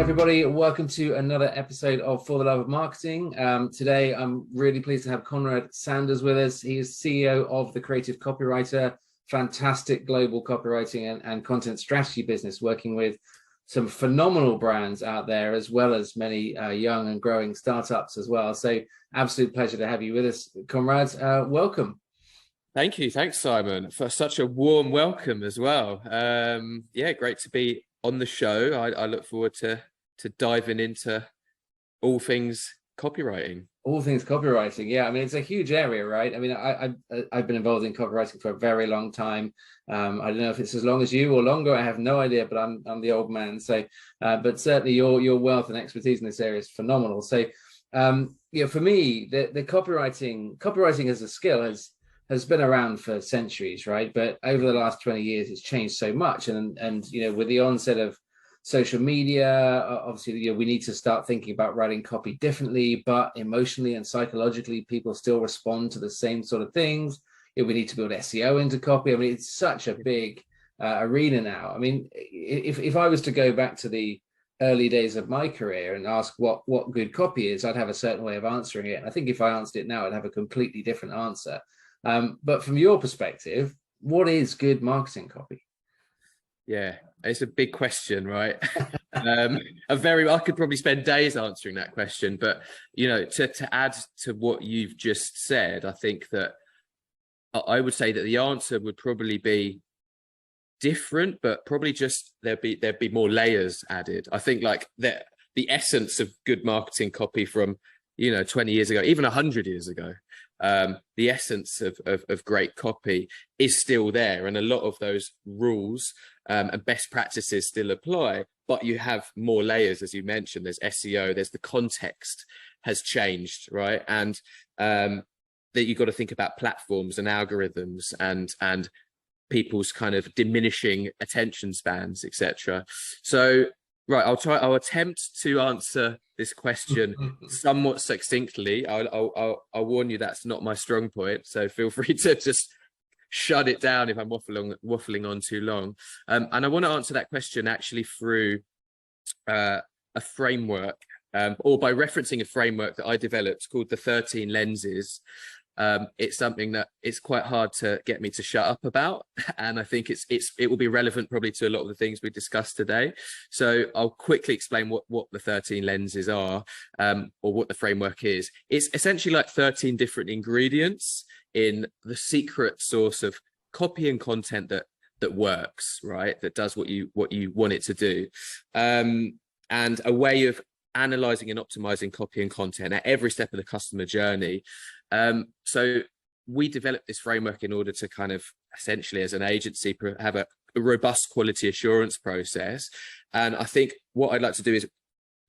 everybody. Welcome to another episode of For the Love of Marketing. Today, I'm really pleased to have Konrad Sanders with us. He is CEO of the Creative Copywriter, fantastic global copywriting and content strategy business, working with some phenomenal brands out there, as well as many young and growing startups as well. So absolute pleasure to have you with us, Konrad. Welcome. Thank you. Thanks, Simon, for such a warm welcome as well. Yeah, great to be on the show. I look forward to diving into all things copywriting. All things copywriting, yeah. I mean, it's a huge area, right? I mean, I've been involved in copywriting for a very long time. I don't know if it's as long as you or longer. I have no idea, but I'm the old man. So, but certainly your wealth and expertise in this area is phenomenal. So, for me, the copywriting as a skill has been around for centuries, right? But over the last 20 years, it's changed so much. And with the onset of social media, obviously, we need to start thinking about writing copy differently, but emotionally and psychologically, people still respond to the same sort of things. We need to build SEO into copy. I mean, it's such a big arena now. I mean, if I was to go back to the early days of my career and ask what good copy is, I'd have a certain way of answering it. I think if I answered it now, I'd have a completely different answer. But from your perspective, what is good marketing copy? Yeah, it's a big question, right? I could probably spend days answering that question, but to add to what you've just said, I think that I would say that the answer would probably be different, but probably just there'd be more layers added. I think like the essence of good marketing copy from 20 years ago, even 100 years ago, the essence of great copy is still there, and a lot of those rules and best practices still apply, but you have more layers, as you mentioned. There's SEO, there's the context has changed, right? And that you've got to think about platforms and algorithms and people's kind of diminishing attention spans, etc. So right, I'll attempt to answer this question somewhat succinctly. I'll warn you that's not my strong point, so feel free to just shut it down if I'm waffling on too long. And I want to answer that question actually through a framework, or by referencing a framework that I developed called the 13 lenses. It's something that it's quite hard to get me to shut up about, and I think it will be relevant probably to a lot of the things we discussed today. So I'll quickly explain what the 13 lenses are, or what the framework is. It's essentially like 13 different ingredients in the secret source of copy and content that works, right? That does what you want it to do, and a way of analyzing and optimizing copy and content at every step of the customer journey. So we developed this framework in order to kind of essentially, as an agency, have a robust quality assurance process. And I think what I'd like to do is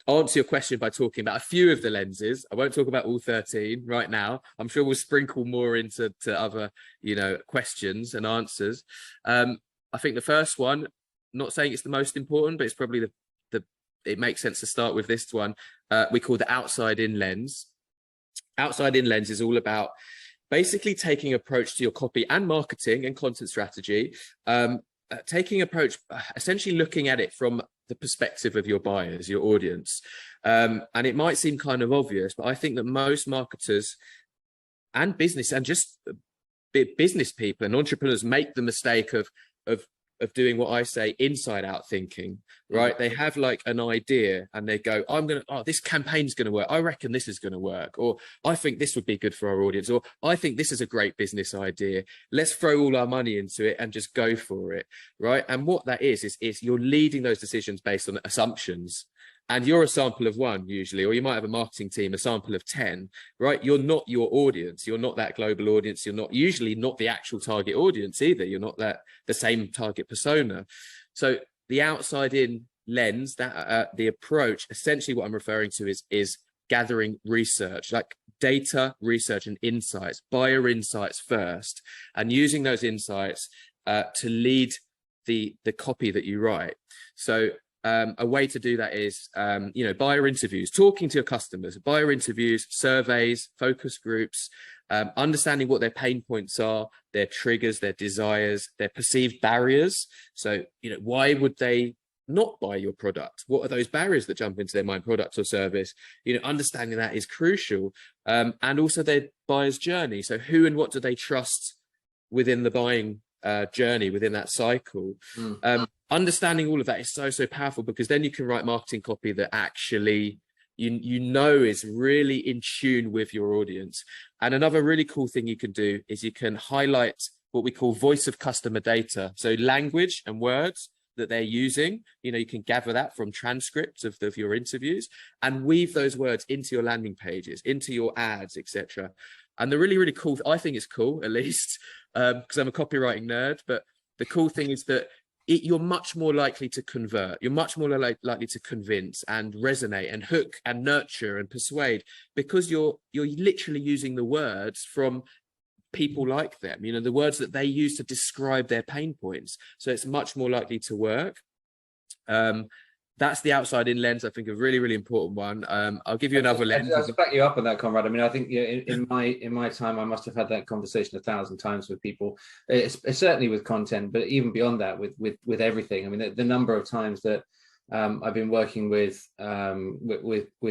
answer your question by talking about a few of the lenses. I won't talk about all 13 right now. I'm sure we'll sprinkle more into other, questions and answers. I think the first one, not saying it's the most important, but it's probably it makes sense to start with this one. We call the outside-in lens. Outside-in lens is all about basically taking approach to your copy and marketing and content strategy, taking approach, essentially looking at it from the perspective of your buyers, your audience. And it might seem kind of obvious, but I think that most marketers and business and just business people and entrepreneurs make the mistake of doing what I say inside out thinking, right? They have like an idea and they go, this campaign's going to work. I reckon this is going to work. Or I think this would be good for our audience. Or I think this is a great business idea. Let's throw all our money into it and just go for it, right? And what that is you're leading those decisions based on assumptions. And you're a sample of one usually, or you might have a marketing team, a sample of 10, right? You're not your audience. You're not that global audience. You're usually not the actual target audience either. You're not the same target persona. So the outside in lens, that the approach, essentially what I'm referring to is gathering research, like data, research and insights, buyer insights first, and using those insights to lead the copy that you write. So a way to do that is, buyer interviews, talking to your customers, buyer interviews, surveys, focus groups, understanding what their pain points are, their triggers, their desires, their perceived barriers. So, why would they not buy your product? What are those barriers that jump into their mind, product or service? Understanding that is crucial. And also their buyer's journey. So who and what do they trust within the buying journey, within that cycle? Understanding all of that is so powerful, because then you can write marketing copy that actually is really in tune with your audience. And another really cool thing you can do is you can highlight what we call voice of customer data. So language and words that they're using, you can gather that from transcripts of your interviews and weave those words into your landing pages, into your ads, etc. And the really cool, I think it's cool, at least, because I'm a copywriting nerd, but the cool thing is that you're much more likely to convert. You're much more likely to convince and resonate and hook and nurture and persuade, because you're literally using the words from people like them, the words that they use to describe their pain points. So it's much more likely to work. That's the outside in lens, I think, a really important one. I'll give you another lens. I'll back you up on that, Konrad. I mean, I think in my time, I must have had that conversation 1,000 times with people. It's certainly with content, but even beyond that, with everything. I mean, the number of times that I've been working with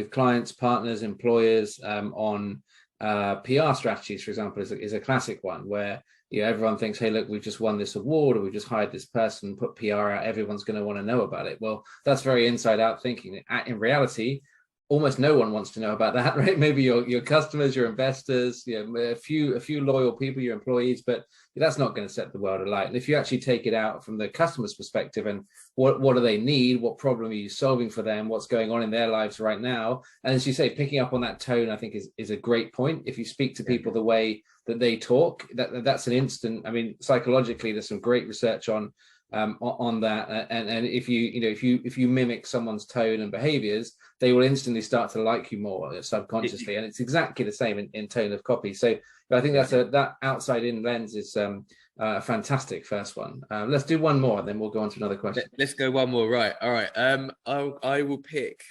clients, partners, employers on PR strategies, for example, is a classic one where everyone thinks, hey, look, we've just won this award, or we've just hired this person, put PR out, everyone's going to want to know about it. Well, that's very inside out thinking. In reality, almost no one wants to know about that, right? Maybe your customers, your investors, a few loyal people, your employees, but that's not going to set the world alight. And if you actually take it out from the customer's perspective and what do they need, what problem are you solving for them, what's going on in their lives right now, and as you say, picking up on that tone, I think is a great point. If you speak to people the way that they talk, that's an instant. I mean, psychologically, there's some great research on that, and if you mimic someone's tone and behaviors, they will instantly start to like you more subconsciously, and it's exactly the same in tone of copy. So I think that outside in lens is a fantastic first one. Let's do one more, and then we'll go on to another question. Let's go one more. Right, all right. I will pick.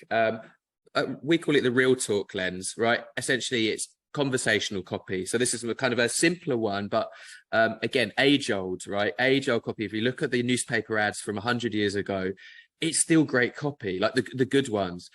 We call it the real talk lens, right? Essentially, it's conversational copy. So this is kind of a simpler one, but again, age old, right? Age old copy. If you look at the newspaper ads from 100 years ago, it's still great copy, like the good ones,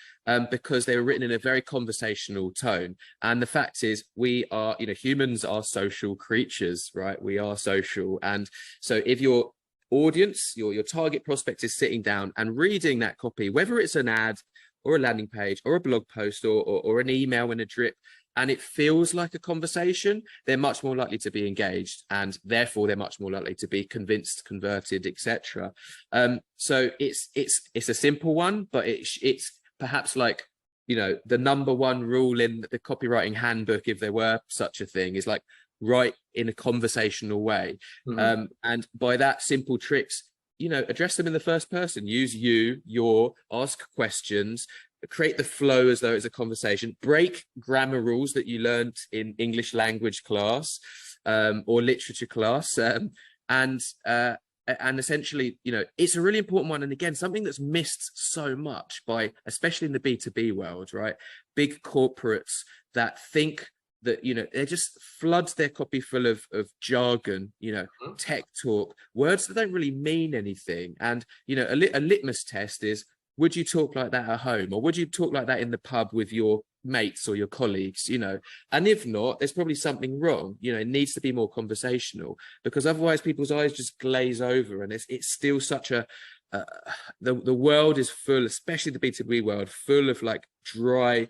because they were written in a very conversational tone. And the fact is, we are, humans are social creatures, right? We are social. And so if your audience, your target prospect is sitting down and reading that copy, whether it's an ad or a landing page or a blog post or an email in a drip, and it feels like a conversation, they're much more likely to be engaged, and therefore they're much more likely to be convinced, converted, etc. So it's a simple one, but it's perhaps like, the number one rule in the copywriting handbook, if there were such a thing, is like write in a conversational way. And by that simple tricks, address them in the first person, use your, ask questions, create the flow as though it's a conversation, break grammar rules that you learned in English language class or literature class, and essentially, it's a really important one. And again, something that's missed so much by, especially in the B2B world, right? Big corporates that think that, they just flood their copy full of jargon, tech talk, words that don't really mean anything. And, a litmus test is, would you talk like that at home, or would you talk like that in the pub with your mates or your colleagues, and if not, there's probably something wrong. It needs to be more conversational, because otherwise people's eyes just glaze over, and it's still such a the world is full, especially the B2B world, full of like dry,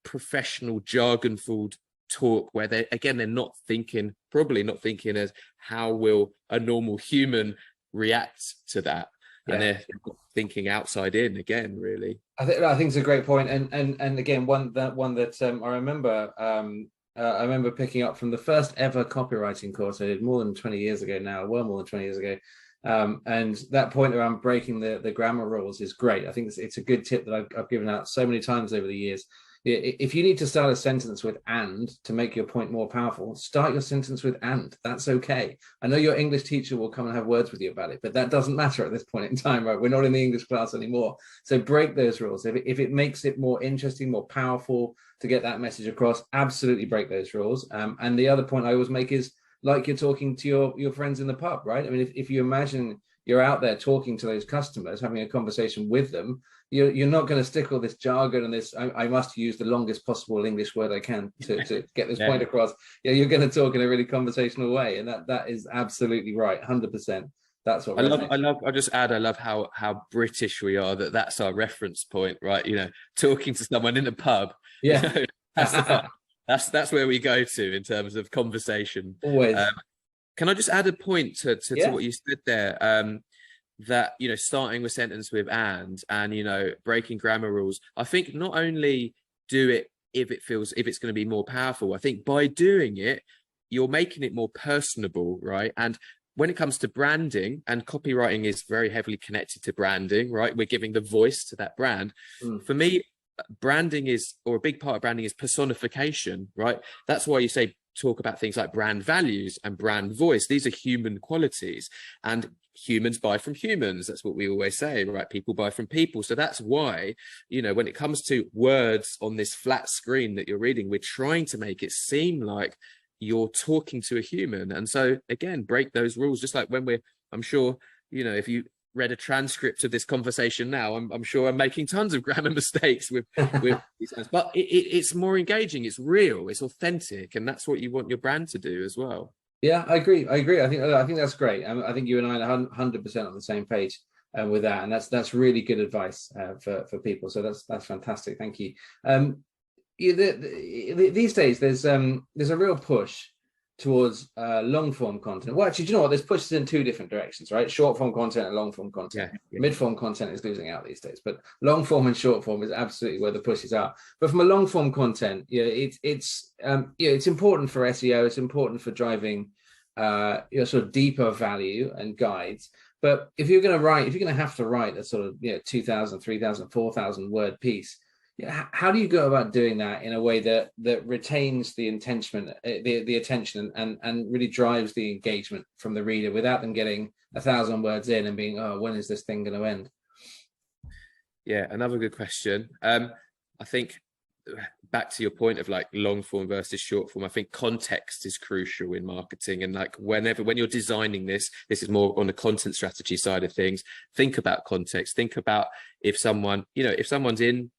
professional jargon-filled talk where they're probably not thinking as how will a normal human react to that. And they're thinking outside in again, really. I think it's a great point, and again, one that I remember picking up from the first ever copywriting course I did more than 20 years ago now, well more than 20 years ago, and that point around breaking the grammar rules is great. I think it's a good tip that I've given out so many times over the years. If you need to start a sentence with "and" to make your point more powerful, start your sentence with "and." That's okay. I know your English teacher will come and have words with you about it, but that doesn't matter at this point in time, right? We're not in the English class anymore. So break those rules. If it makes it more interesting, more powerful to get that message across, absolutely break those rules. And the other point I always make is like you're talking to your friends in the pub, right? I mean, if you imagine you're out there talking to those customers, having a conversation with them, you're not going to stick all this jargon and this, I must use the longest possible English word I can to get this point across. Yeah, you're going to talk in a really conversational way. And that is absolutely right. 100%. That's what I'll just add, I love how British we are, that's our reference point, right? You know, talking to someone in a pub. Yeah. You know, that's where we go to in terms of conversation. Always. Can I just add a point to what you said there? That, you know, starting with sentence with and, you know, breaking grammar rules. I think not only do it if it's going to be more powerful, I think by doing it, you're making it more personable, right? And when it comes to branding, and copywriting is very heavily connected to branding, right? We're giving the voice to that brand. For me, branding a big part of branding is personification, right? That's why you talk about things like brand values and brand voice. These are human qualities, and humans buy from humans. That's what we always say, right? People buy from people. So that's why, you know, when it comes to words on this flat screen that you're reading, we're trying to make it seem like you're talking to a human. And so again, break those rules, just like when I'm sure, you know, if you read a transcript of this conversation now, I'm sure I'm making tons of grammar mistakes with these things, but it's more engaging, it's real, it's authentic, and that's what you want your brand to do as well. Yeah, I agree. I think that's great. I think you and I are 100% on the same page with that, and that's really good advice for people. So that's fantastic. Thank you. These days, there's a real push towards long form content. Well, actually, do you know what? There's pushes in two different directions, right? Short form content and long form content. Yeah. Mid form content is losing out these days, but long form and short form is absolutely where the pushes are. But from a long form content, it's important for SEO. It's important for driving sort of deeper value and guides. But if you're going to have to write a sort of 2,000, 3,000, 4,000 word piece, how do you go about doing that in a way that retains the attention and really drives the engagement from the reader without them getting 1,000 words in and being, oh, when is this thing going to end? Yeah, another good question. I think back to your point of like long form versus short form, I think context is crucial in marketing. And like when you're designing this is more on the content strategy side of things. Think about context. Think about if someone's in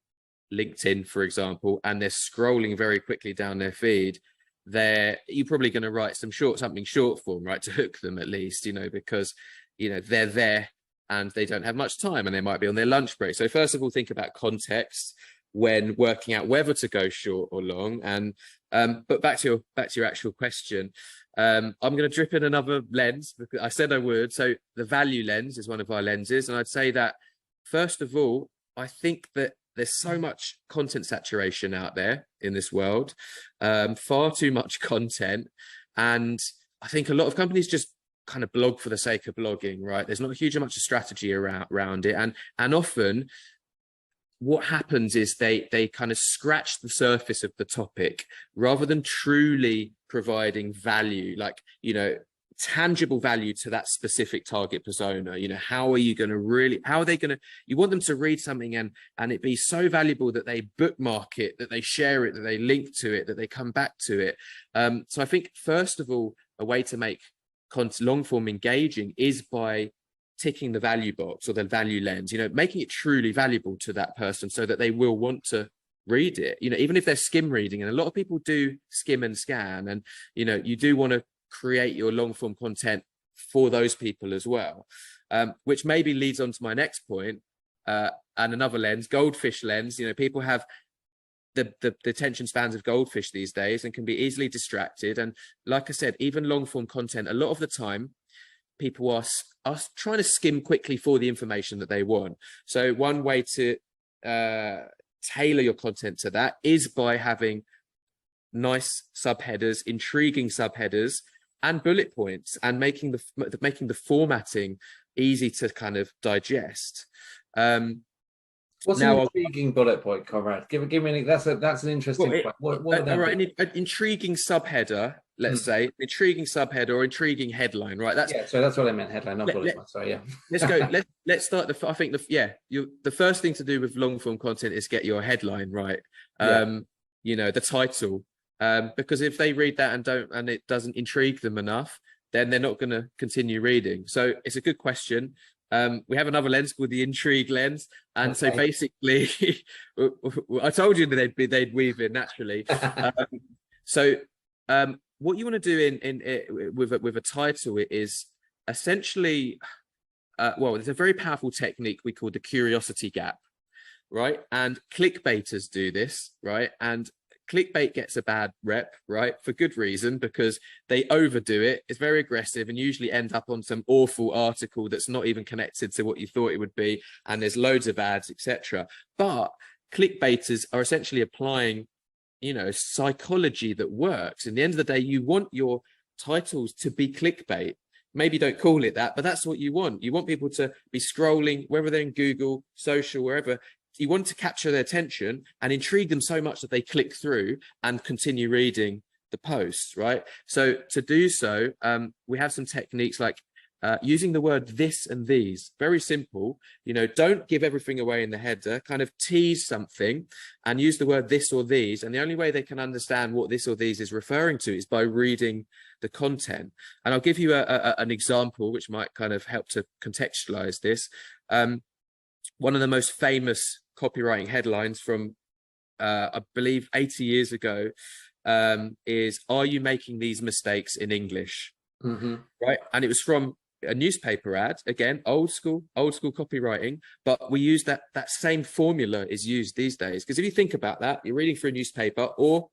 LinkedIn, for example, and they're scrolling very quickly down their feed, you're probably going to write something short form, right, to hook them at least, because they're there and they don't have much time and they might be on their lunch break. So first of all, think about context when working out whether to go short or long. And but back to your actual question, I'm going to drip in another lens because I said I would. So the value lens is one of our lenses, and I'd say that first of all, I think that there's so much content saturation out there in this world, far too much content. And I think a lot of companies just kind of blog for the sake of blogging, right? There's not a huge amount of strategy around it. And often what happens is they kind of scratch the surface of the topic rather than truly providing value, like, tangible value to that specific target persona. How are they going to, you want them to read something and it be so valuable that they bookmark it, that they share it, that they link to it, that they come back to it. So I think first of all, a way to make long form engaging is by ticking the value box or the value lens, making it truly valuable to that person so that they will want to read it, even if they're skim reading. And a lot of people do skim and scan, and you do want to create your long form content for those people as well, which maybe leads on to my next point, and another lens, goldfish lens. People have the attention spans of goldfish these days and can be easily distracted. And like I said, even long form content, a lot of the time people are trying to skim quickly for the information that they want. So one way to tailor your content to that is by having nice subheaders, intriguing subheaders, and bullet points, and making the formatting easy to kind of digest. What's an intriguing bullet point, Konrad? Give me that's an interesting point. What would that be? An intriguing subheader, let's say, intriguing subheader or intriguing headline, right? So that's what I meant, headline, not bullet point. Sorry, yeah. Let's go. Let's start. The first thing to do with long form content is get your headline right. The title. because if they read that and it doesn't intrigue them enough, then they're not going to continue reading. So it's a good question. We have another lens called the intrigue lens, and so basically, I told you that they'd weave in naturally. What you want to do with a title is essentially, there's a very powerful technique we call the curiosity gap, right? And clickbaiters do this, right? And clickbait gets a bad rep, right? For good reason, because they overdo it. It's very aggressive and usually end up on some awful article that's not even connected to what you thought it would be. And there's loads of ads, etc. But clickbaiters are essentially applying, psychology that works. In the end of the day, you want your titles to be clickbait. Maybe don't call it that, but that's what you want. You want people to be scrolling, whether they're in Google, social, wherever. You want to capture their attention and intrigue them so much that they click through and continue reading the posts, right? So to do so, we have some techniques like using the word this and these. Very simple. Don't give everything away in the header. Kind of tease something and use the word this or these. And the only way they can understand what this or these is referring to is by reading the content. And I'll give you an example which might kind of help to contextualize this. One of the most famous copywriting headlines from, I believe, 80 years ago is, "Are you making these mistakes in English?" Mm-hmm. Right. And it was from a newspaper ad, again, old school copywriting, but we use that same formula is used these days. Because if you think about that, you're reading through a newspaper or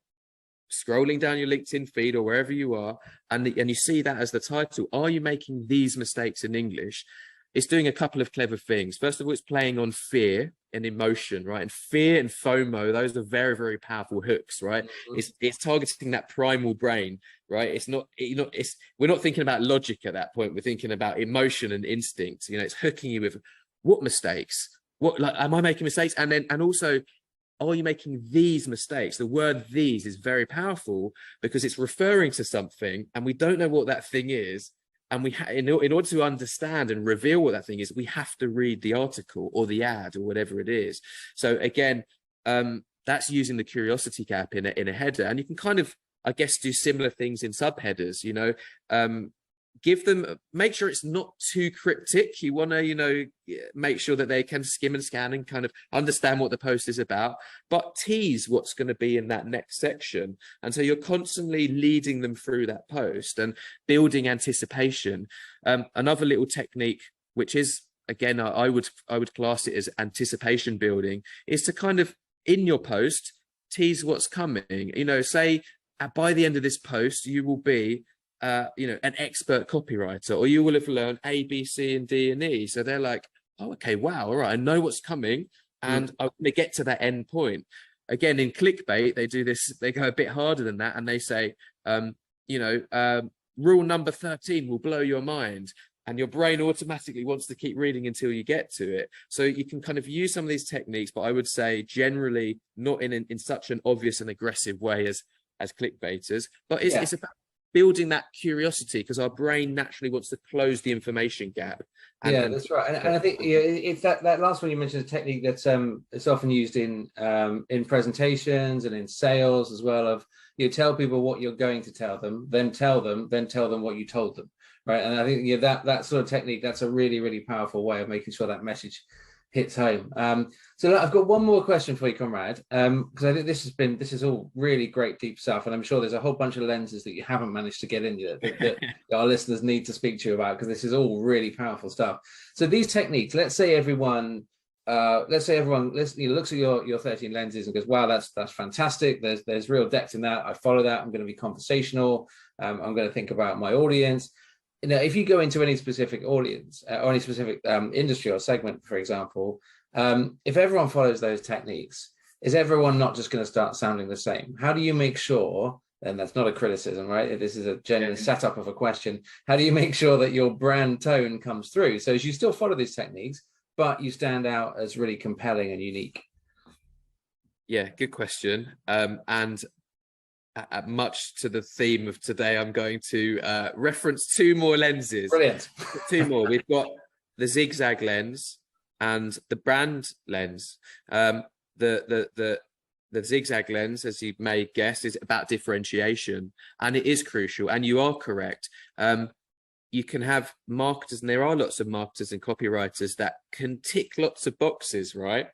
scrolling down your LinkedIn feed or wherever you are, and you see that as the title, "Are you making these mistakes in English?" It's doing a couple of clever things. First of all, it's playing on fear and emotion, right? And fear and FOMO, those are very, very powerful hooks, right? Mm-hmm. It's targeting that primal brain, right? We're not thinking about logic at that point. We're thinking about emotion and instinct. It's hooking you with what mistakes? Am I making mistakes? And also, are you making these mistakes? The word "these" is very powerful because it's referring to something and we don't know what that thing is. And in order to understand and reveal what that thing is, we have to read the article or the ad or whatever it is. So again, that's using the curiosity gap in a header. And you can kind of, I guess, do similar things in subheaders, make sure it's not too cryptic. You want to, make sure that they can skim and scan and kind of understand what the post is about, but tease what's going to be in that next section. And so you're constantly leading them through that post and building anticipation. Another little technique, which is, again, I would class it as anticipation building, is to kind of, in your post, tease what's coming. Say by the end of this post, you will be an expert copywriter, or you will have learned A, B, C, and D, and E. So they're like, "Oh, okay, wow, all right, I know what's coming, and I'm going to get to that end point." Again, in clickbait, they do this, they go a bit harder than that, and they say, rule number 13 will blow your mind. And your brain automatically wants to keep reading until you get to it. So you can kind of use some of these techniques, but I would say generally not in such an obvious and aggressive way as clickbaiters, but it's about building that curiosity, because our brain naturally wants to close the information gap. That's right. And I think it's that last one you mentioned, a technique that's it's often used in presentations and in sales as well. Of you tell people what you're going to tell them, then tell them what you told them, right? And I think that sort of technique, that's a really, really powerful way of making sure that message hits home. So look, I've got one more question for you, Konrad, because I think this is all really great deep stuff, and I'm sure there's a whole bunch of lenses that you haven't managed to get in yet that our listeners need to speak to you about, because this is all really powerful stuff. So these techniques, let's say everyone looks at your 13 lenses and goes, "Wow, that's fantastic. There's real depth in that. I follow that. I'm going to be conversational. I'm going to think about my audience." If you go into any specific audience or any specific industry or segment, for example, if everyone follows those techniques, is everyone not just going to start sounding the same? How do you make sure, and that's not a criticism, right? This is a genuine setup of a question. How do you make sure that your brand tone comes through? So as you still follow these techniques, but you stand out as really compelling and unique? Yeah, good question. And much to the theme of today, I'm going to reference two more lenses. Brilliant. Two more. We've got the zigzag lens and the brand lens. The the zigzag lens, as you may guess, is about differentiation, and it is crucial. And you are correct. You can have marketers, and there are lots of marketers and copywriters that can tick lots of boxes, right?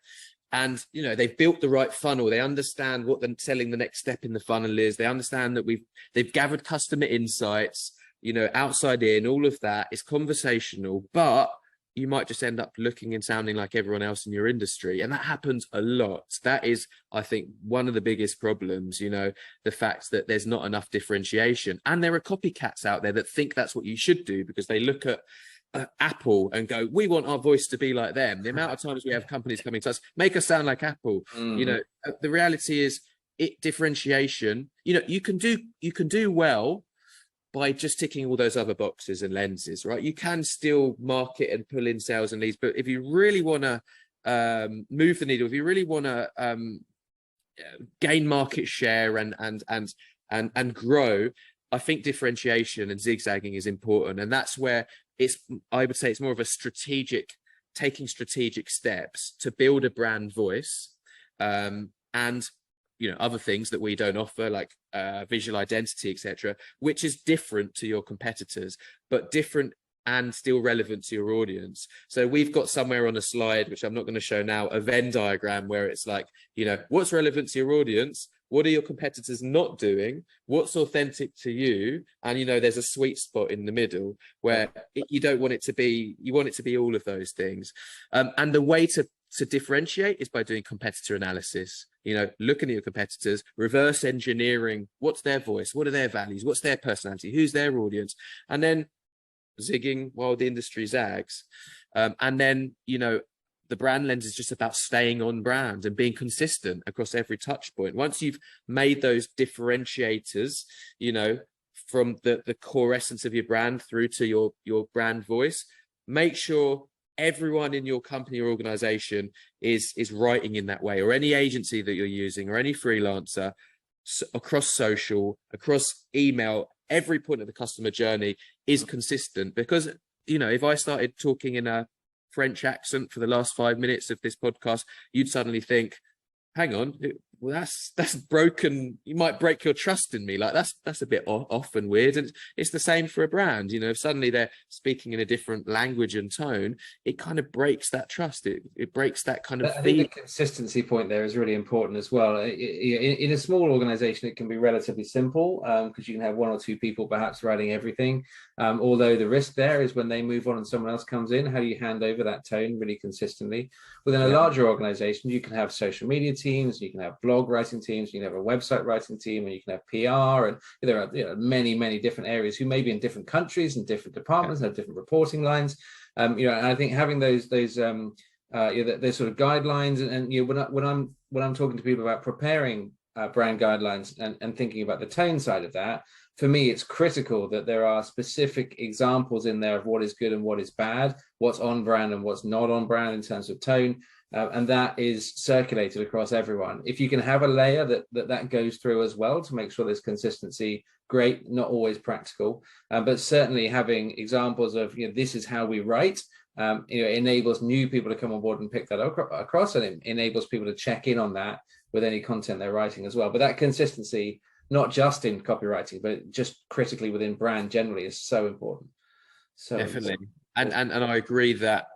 And, you know, they've built the right funnel. They understand what selling the next step in the funnel is. They understand that they've gathered customer insights, you know, outside in, all of that. It's conversational, but you might just end up looking and sounding like everyone else in your industry. And that happens a lot. That is, I think, one of the biggest problems, you know, the fact that there's not enough differentiation. And there are copycats out there that think that's what you should do because they look at Apple and go, we want our voice to be like them. The amount of times we have companies coming to us, make us sound like Apple. You know, the reality is differentiation, you know, you can do well by just ticking all those other boxes and lenses, right? You can still market and pull in sales and leads, but if you really want to move the needle, if you really want to gain market share and grow, I think differentiation and zigzagging is important. And that's where I would say it's more of a taking strategic steps to build a brand voice, and, you know, other things that we don't offer, like visual identity, etc., which is different to your competitors, but different and still relevant to your audience. So we've got somewhere on a slide, which I'm not going to show now, a Venn diagram where it's like, you know, what's relevant to your audience? What are your competitors not doing? What's authentic to you? And, you know, there's a sweet spot in the middle where you don't want it to be, you want it to be all of those things. And the way to differentiate is by doing competitor analysis, you know, looking at your competitors, reverse engineering, what's their voice? What are their values? What's their personality? Who's their audience? And then zigging while the industry zags. And then, you know, the brand lens is just about staying on brand and being consistent across every touch point. Once you've made those differentiators, you know, from the core essence of your brand through to your brand voice, make sure everyone in your company or organization is writing in that way, or any agency that you're using, or any freelancer, across social, across email, every point of the customer journey is consistent. Because, you know, if I started talking in a French accent for the last 5 minutes of this podcast, you'd suddenly think, hang on, well, that's broken. You might break your trust in me. Like that's a bit off and weird. And it's the same for a brand. You know, if suddenly they're speaking in a different language and tone, it kind of breaks that trust. It breaks that kind of. I think the consistency point there is really important as well. In a small organization, it can be relatively simple because you can have 1 or 2 people perhaps writing everything. Although the risk there is when they move on and someone else comes in, how do you hand over that tone really consistently? Within a larger organization, you can have social media teams, you can have blog writing teams, you can have a website writing team, and you can have PR, and there are, you know, many different areas who may be in different countries and different departments and have different reporting lines. You know, and I think having those sort of guidelines, and you know, when I'm talking to people about preparing brand guidelines and thinking about the tone side of that, for me, it's critical that there are specific examples in there of what is good and what is bad, what's on brand and what's not on brand in terms of tone. And that is circulated across everyone. If you can have a layer that goes through as well to make sure there's consistency, great, not always practical, but certainly having examples of, you know, this is how we write, you know, enables new people to come on board and pick that across, and it enables people to check in on that with any content they're writing as well. But that consistency, not just in copywriting, but just critically within brand generally, is so important. So definitely. And I agree that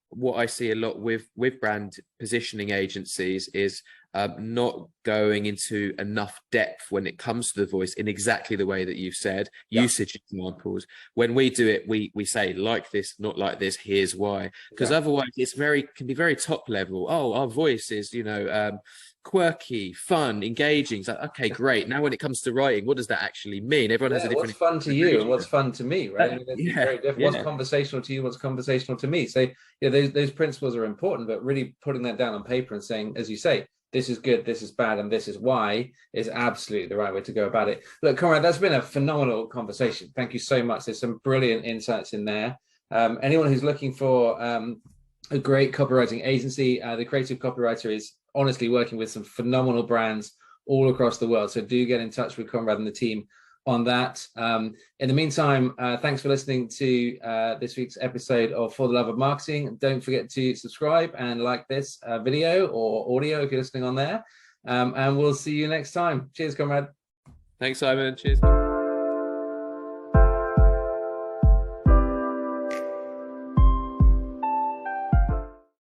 what I see a lot with brand positioning agencies is not going into enough depth when it comes to the voice in exactly the way that you've said. Usage examples. When we do it, we say like this, not like this, here's why. Because otherwise it's can be very top level. Oh, our voice is, you know, quirky, fun, engaging. It's like, okay, great. Now when it comes to writing, what does that actually mean? Everyone has a different. What's fun to you and what's fun to me, right? I mean, it's very different. What's conversational to you, what's conversational to me? So, yeah, those principles are important, but really putting that down on paper and saying, as you say, this is good, this is bad, and this is why, is absolutely the right way to go about it. Look, Konrad, that's been a phenomenal conversation. Thank you so much. There's some brilliant insights in there. Anyone who's looking for a great copywriting agency, the Creative Copywriter is honestly working with some phenomenal brands all across the world. So do get in touch with Konrad and the team on that. In the meantime, thanks for listening to this week's episode of For the Love of Marketing. Don't forget to subscribe and like this video or audio if you're listening on there. and we'll see you next time. Cheers, Konrad. Thanks, Simon. Cheers.